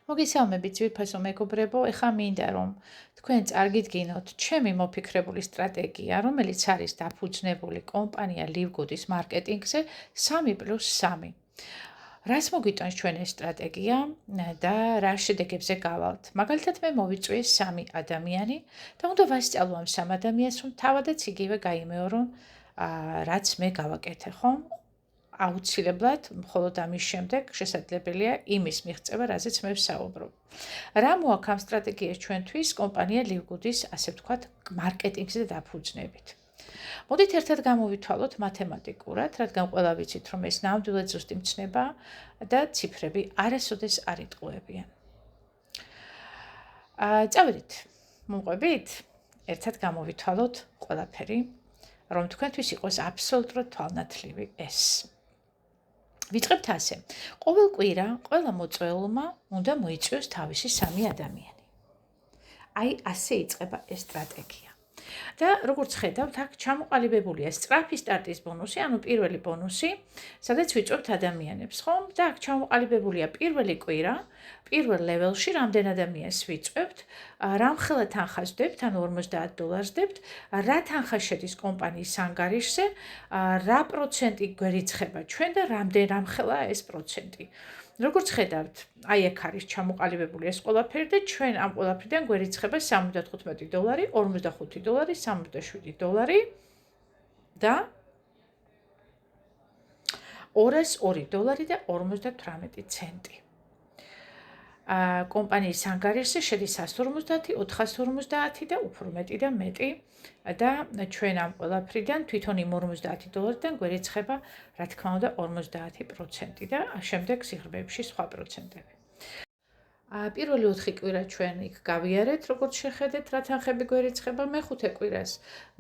მოგესალმებით ძვირფასო მეგობრებო, ეხლა მინდა რომ თქვენ წარგიდგინოთ ჩემი მოფიქრებული სტრატეგია, რომელიც არის დაფუძნებული კომპანია Livgood-ის მარკეტინგზე 3+3. რას მოგვიტანს ჩვენ ეს სტრატეგია და რა შედეგებზე გავალთ? მაგალითად მე მოვიწვიე 3 ადამიანი და უნდა ვასწავლო ამ 3 ადამიანს, რომ თავადაც იგივე გაიმეორონ, რაც მე გავაკეთე, ხომ? აუცილებლად, მხოლოდ ამის შემდეგ შესაძლებელია იმის მიღწევა, რაზეც მე ვსაუბრობ. რა მოაქვს ამ სტრატეგიას ჩვენთვის კომპანია Livgood-ის, ასე ვთქვათ, მარკეტინგზე დაფუძნებით. მოდით ერთად გამოვითვალოთ მათემატიკურად, რადგან ყველა ვიცით, რომ ეს ნამდვილად ზუსტი მცნება და ციფრები არასოდეს არ იტყუებიან. წავედით, მომყვებით? ერთად გამოვითვალოთ ყველაფერი, რომ თქვენთვის იყოს აბსოლუტურად თვალნათლივი ეს. ვიწყებთ ასე. ყოველ კვირა ყველა მოწვეულმა უნდა მოიწვიოს თავისი 3 ადამიანი. აი ასე იწყება ეს სტრატეგია. და როგორც ხედავთ, აქ ჩამოყალიბებულია სწრაფი სტარტის ბონუსი, ანუ პირველი ბონუსი, სადაც ვიწვევთ ადამიანებს, ხომ? და აქ ჩამოყალიბებულია პირველი კვირა, პირველ ლეველში რამდენ ადამიანს ვიწვევთ, რამხელა თანხას ვდებთ, ანუ $50 ვდებთ, რა თანხა შედის კომპანიის ანგარიშზე, რა პროცენტი გვერიცხება ჩვენ და რამხელა ეს პროცენტი. როგორც ხედავთ, აი აქ არის ჩამოყალიბებული ეს ყველაფერი და ჩვენ ამ ყველაფრიდან გვერიცხება $75, $45, $67 და $202 და 58 კომპანიის ანგარიშზე შედის 150, 450 და უფრო მეტი და მეტი და ჩვენ ამ ყველაფრიდან თვითონ იმ $50-დან გვერიცხება, რა თქმა უნდა, 50% და შემდეგ სიღრმეებში სხვა პროცენტები. პირველი 4 კვირა ჩვენ იქ გავიარეთ, როგორც შეხედეთ, რა თანხები გვერიცხება, მეხუთე კვირას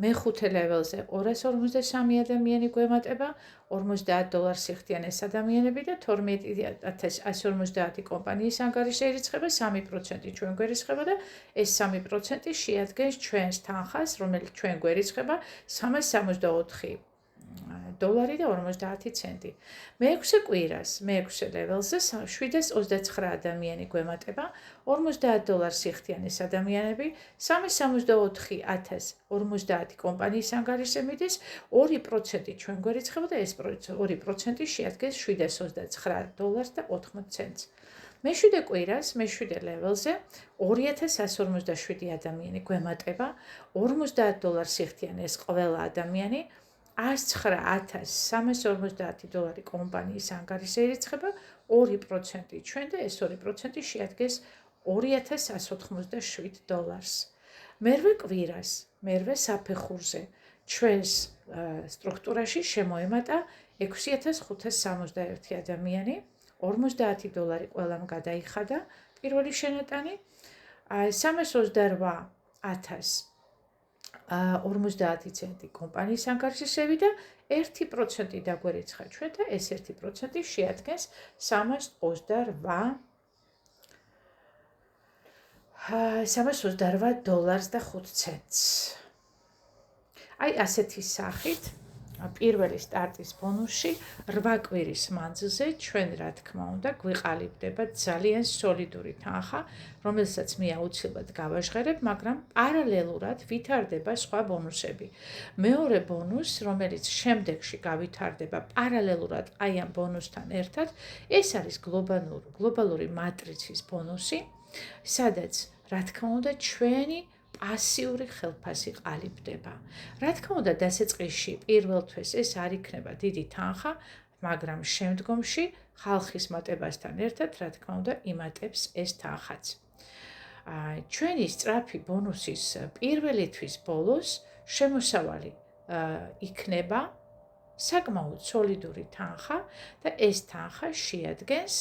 მეხუთე ლეველზე 253 ადამიანი გვემატება, $50 იხდიან ეს ადამიანები და 12150 კომპანიის ანგარიშზე ერიცხება, 3% ჩვენ გვერიცხება და ეს 3% შეადგენს ჩვენს თანხას, რომელიც ჩვენ გვერიცხება $364 და 50 ცენტი. მეექვსე კვირას, მეექვსე ლეველზე 729 ადამიანი გვემატება, $50 იხდიან ეს ადამიანები, 364,050 კომპანიის ანგარიშზე მიდის, 2% ჩვენ გვერიცხება და ეს 2% შეადგენს $729 და 80 ცენტს. მეშვიდე კვირას, მეშვიდე ლეველზე 2157 ადამიანი გვემატება, $50 იხდიან ეს ყველა ადამიანი, $109,350 კომპანიის ანგარიშზე ერიცხება, 2% ჩვენ და ეს 2% შეადგენს $2187. მერვე კვირას, მერვე საფეხურზე ჩვენს სტრუქტურაში შემოემატა 6561 ადამიანი, $50 ყველამ გადაიხადა პირველი შენატანი, 328,050 ცენტი კომპანიის ანგარიშზე შევიდა, 1% დაგვერიცხა ჩვენ და ეს 1% შეადგენს $328 და 5 ცენტს. აი ასეთი სახით პირველი სტარტის ბონუსში 8 კვირის მანძილზე ჩვენ რა თქმა უნდა გვიყალიბდება ძალიან სოლიდური თანხა, რომელსაც მე აუცილებლად გავაჟღერებ, მაგრამ პარალელურად ვითარდება სხვა ბონუსები. მეორე ბონუსს, რომელიც შემდეგში გავითარდება პარალელურად აი ამ ბონუსთან ერთად, ეს არის გლობალური მატრიცის ბონუსი, სადაც რა თქმა უნდა ჩვენი პასიური ხელფასი ყალიბდება. რა თქმა უნდა, დასაწყისში პირველ თვეს ეს არ იქნება დიდი თანხა, მაგრამ შემდგომში ხალხის მატებასთან ერთად, რა თქმა უნდა, იმატებს ეს თანხაც. ჩვენი სწრაფი ბონუსის პირველი თვის ბოლოს შემოსავალი იქნება საკმაოდ სოლიდური თანხა და ეს თანხა შეადგენს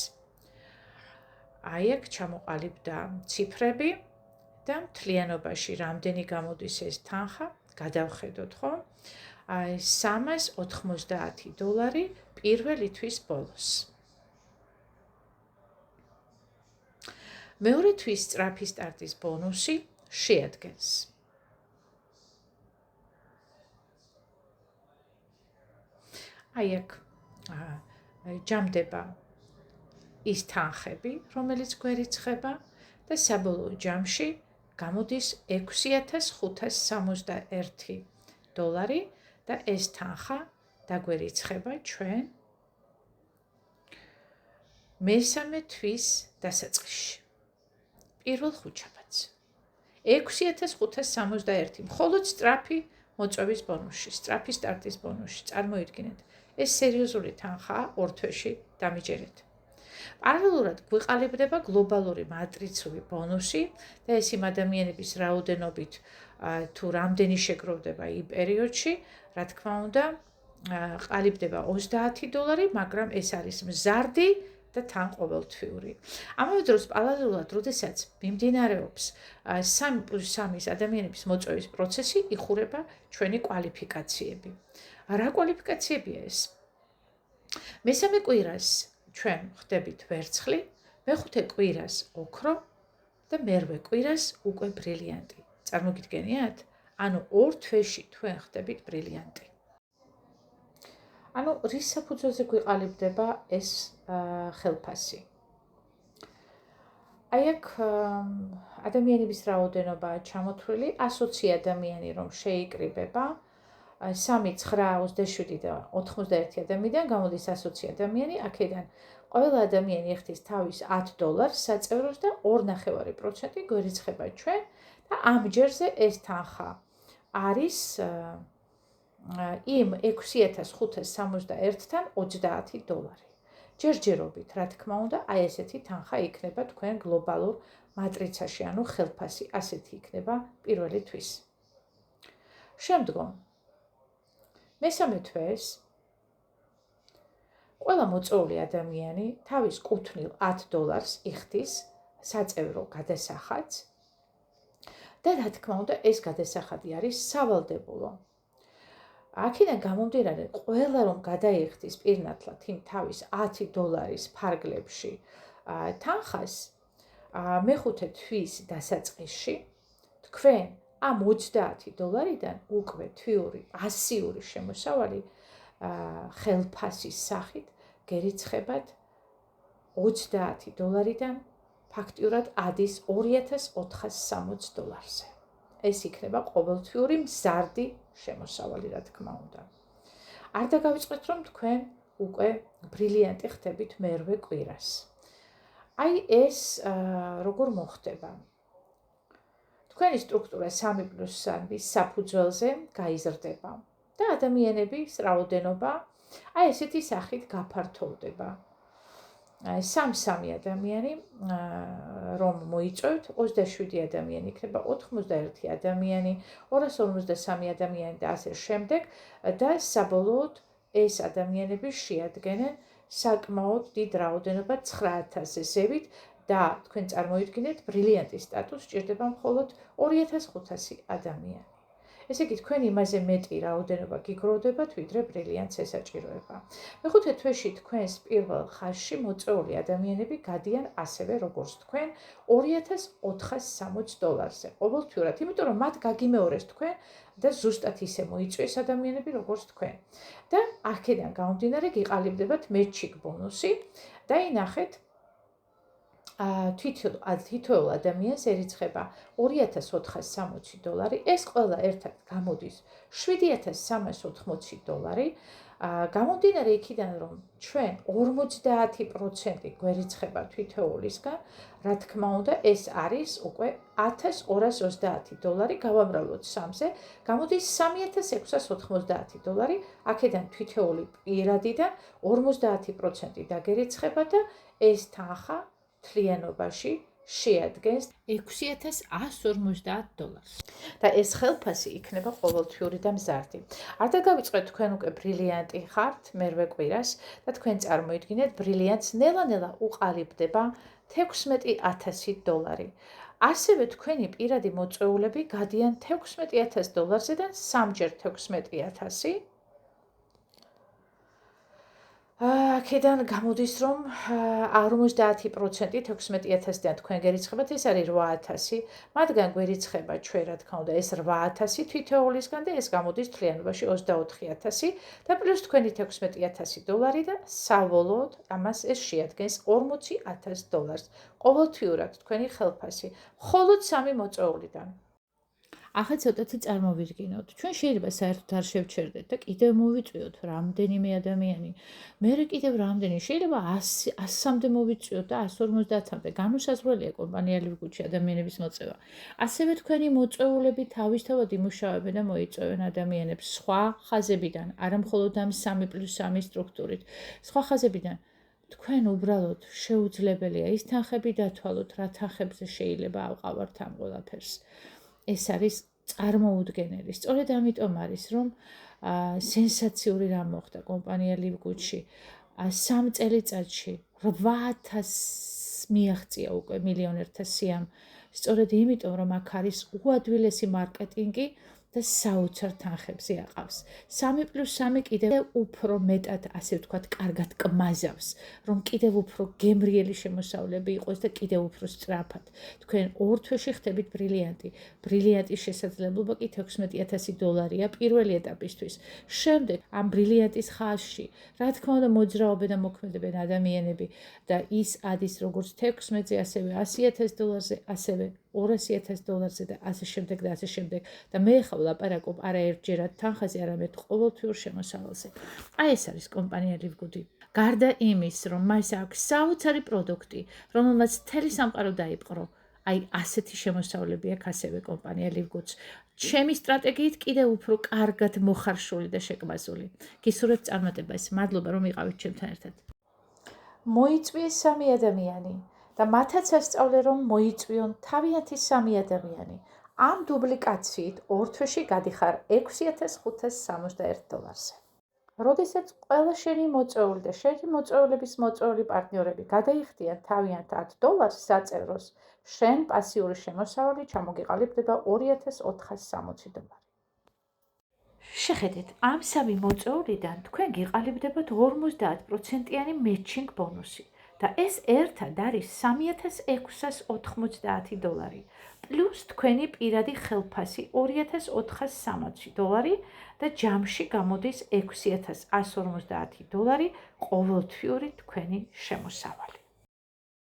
აი აქ ჩამოყალიბდა ციფრები და მთლიანობაში რამდენი გამოდის ეს თანხა, გადავხედოთ, ხო? $390 პირველი თვის ბოლოს. მეორე თვის სწრაფი სტარტის ბონუსი შეადგენს აი აქ ჯამდება ის თანხები, რომელიც გვერიცხება და საბოლოო ჯამში გამოდის $6,561 და ეს თანხა დაგვერიცხება ჩვენ მესამე თვის დასაწყისში. პირველ ხუთშაბათს. 6,561 მხოლოდ სწრაფი მოწვევის ბონუსში, სწრაფი სტარტის ბონუსში. წარმოიდგინეთ, ეს სერიოზული თანხაა ორ თვეში დამიჯერეთ. პარალელურად გვიყალიბდება გლობალური მატრიცული ბონუსი და ეს იმ ადამიანების რაოდენობით თუ რამდენი შეგროვდება იმ პერიოდში, რა თქმა უნდა, ყალიბდება $30, მაგრამ ეს არის მზარდი და თანყოველთვიური. ამავე დროს პარალელურად, როდესაც მიმდინარეობს 3+3 ადამიანების მოწვევის პროცესი, იხურება ჩვენი კვალიფიკაციები. რა კვალიფიკაციებია ეს? მესამე კვირას ჩვენ ხდებით ვერცხლი, მეხუთე კვირას ოქრო და მერვე კვირას უკვე ბრილიანტი. წარმოგიდგენიათ? ანუ ორ თვეში თქვენ ხდებით ბრილიანტი. ანუ რის საფუძველზე გვიყალიბდება ეს ხელფასი? აი აქ ადამიანების რაოდენობაა ჩამოთვლილი, 120 ადამიანი რომ შეიკრიბება, 3, 9, 27 და 91 ადამიანიდან გამოდის 120 ადამიანი, აქედან ყველა ადამიანი იხდის თავის $10 საწევროს და 2.5% გვერიცხება ჩვენ და ამ ჯერზე ეს თანხა არის იმ 6,561-თან $30. ჯერჯერობით, რა თქმა უნდა, აი ესეთი თანხა იქნება თქვენ გლობალურ მატრიცაში, ანუ ხელფასი ასეთი იქნება პირველი თვის. შემდგომ მესამე თვეს ყველა მოწვეული ადამიანი თავის კუთვნილ $10 იხდის საწევრო გადასახადს და რა თქმა უნდა, ეს გადასახადი არის სავალდებულო. აქედან გამომდინარე, ყველა რომ გადაიხდის პირნათლად იმ თავის $10 ფარგლებში თანხას, მეხუთე თვის დასაწყისში თქვენ ამ $30-დან უკვე თვიური პასიური შემოსავალი ხელფასის სახით გერიცხებათ $30-დან ფაქტიურად ადის $2,460-ზე. ეს იქნება ყოველთვიური მზარდი შემოსავალი, რა თქმა უნდა. არ დაგავიწყეთ, რომ თქვენ უკვე ბრილიანტი ხდებით მერვე კვირას. აი ეს როგორ მოხდება? თქვენი სტრუქტურა 3+3 საფუძველზე გაიზრდება და ადამიანების რაოდენობა აი ესეთი სახით გაფართოვდება. 3 ადამიანი რომ მოიწვევთ, 27 ადამიანი იქნება 91 ადამიანი, 253 ადამიანი და ასე შემდეგ და საბოლოოდ ეს ადამიანები შეადგენენ საკმაოდ დიდ რაოდენობა 9,000-ზე ზევით და თქვენ წარმოიდგინეთ, ბრილიანტის სტატუსს სჭირდება მხოლოდ 2,500 ადამიანი. ესე იგი, თქვენ იმაზე მეტი რაოდენობა გიგროვდებათ, ვიდრე ბრილიანტს ესაჭიროება. მეხუთე თვეში თქვენს პირველ ხაზში მოწვეული ადამიანები გადიან ასევე როგორც თქვენ $2,460-ზე. ყოველთვიურად, იმიტომ რომ მათ გაგიმეორეს თქვენ და ზუსტად ისე მოიწვიეს ადამიანები როგორც თქვენ. და აქედან გამომდინარე გიყალიბდებათ მეჩიკ ბონუსი და ინახეთ თითოეულ ადამიანს ერიცხება $2,460. ეს ყველა ერთად გამოდის $7,380. გამომდინარე იქიდან, რომ ჩვენ 50% გვერიცხება თითოეულისგან, რა თქმა უნდა, ეს არის უკვე $1,230. გავამრავლოთ 3-ზე, გამოდის $3,690. აქედან თითოეული პირადიდან 50% დაგერიცხება და ეს თანხა მთლიანობაში შეადგენს $6,150 და ეს ხელფასი იქნება ყოველთვიური და მზარდი. არ დაგავიწყეთ, თქვენ უკვე ბრილიანტი ხართ მერვე კვირას და თქვენ წარმოიდგინეთ, ბრილიანტს ნელა-ნელა უყალიბდება $16,000. ასევე თქვენი პირადი მოწვეულები გადიან $16,000-დან 3-ჯერ 16,000 აქედან გამოდის, რომ 50% 16,000-დან თქვენ გერიცხებათ, ეს არის 8,000, მათგან გვერიცხება ჩვენ, რა თქმა უნდა, ეს 8,000 თითოეულისგან და ეს გამოდის მთლიანობაში 24,000 და პლუს თქვენი $16,000 და საბოლოოდ ამას ეს შეადგენს $40,000 ყოველთვიურად თქვენი ხელფასი, მხოლოდ 3 მოწვეულიდან. ახლა ცოტათი წარმოვიდგინოთ. ჩვენ შეიძლება საერთოდ არ შევჩერდეთ და კიდევ მოვიწვიოთ რამდენიმე ადამიანი. მერე კიდევ რამდენი, შეიძლება 100-მდე მოვიწვიოთ და 150-მდე. განუსაზღვრელია კომპანიალურ გუნდში ადამიანების მოწევა. ასევე თქვენი მოწვეულები თავისთავად იმუშავებენ და მოიწვევენ ადამიანებს სხვა ხაზებიდან, არა მხოლოდ ამ 3+3 სტრუქტურით. სხვა ხაზებიდან თქვენ უბრალოდ შეუძლებელია ის თანხები დათვალოთ, რა თანხებზე შეიძლება ავყავართ ამ ყველაფერს. ეს არის წარმოუდგენელი. სწორედ ამიტომ არის, რომ სენსაციური რამ მოხდა კომპანია ლივგუდში. 3 წელიწადში 8,000 მიაღწია უკვე მილიონერთა სიამ. სწორედ იმიტომ, რომ აქ არის უადვილესი მარკეტინგი და საოცარ თანხებზე აყავს. 3+3 კიდევ უფრო მეტად, ასე ვთქვათ, კარგად კმაზავს, რომ კიდევ უფრო გემრიელი შემოსავლები იყოს და კიდევ უფრო სწრაფად. თქვენ ორ თვეში ხდებით ბრილიანტი. ბრილიანტის შესაძლებლობა კი $16,000-ია პირველი ეტაპისთვის. შემდეგ ამ ბრილიანტის ხაზში, რა თქმა უნდა, მოძრაობენ და მოქმედებენ ადამიანები და ის ადის როგორც 16-ზე, ასევე $100,000-ზე, ასევე $200,000-ზე და ასე შემდეგ და ასე შემდეგ. და მე ხა ვლაპარაკობ არა ერთჯერად თანხაზე, არამედ ყოველთვიურ შემოსავალზე. აი ეს არის კომპანია ლივგუდი. გარდა იმის, რომ მას აქვს საოცარი პროდუქტი, რომელმაც მთელი სამყარო დაიპყრო, აი ასეთი შემოსავლები აქვს ასევე კომპანია ლივგუდს. ჩემი სტრატეგიით კიდევ უფრო კარგად მოხარშული და შეკმასული. გისურვებთ წარმატებას. მადლობა რომ იყავით ჩემთან ერთად. მოიწვიეს 3 ადამიანი და მათაც ასწავლე, რომ მოიწვიონ თავიანთი 3 ადამიანი. ამ დუბლიკაციით ორ თვეში გადიხარ $6,561-ზე. როდესაც ყველა შენი მოწვეული და შენი მოწვეულების მოწვეული პარტნიორები გადაიხდიან თავიანთ $10 საწეროს, შენ პასიური შემოსავალი ჩამოგიყალიბდება $2,460. შეხედეთ, ამ 3 მოწვეულიდან თქვენ გიყალიბდებათ 50%-იანი matching ბონუსი და ეს ერთად არის $3,690 პლუს თქვენი პირადი ხელფასი $2,460 და ჯამში გამოდის $6,150 ყოველთვიური თქვენი შემოსავალი.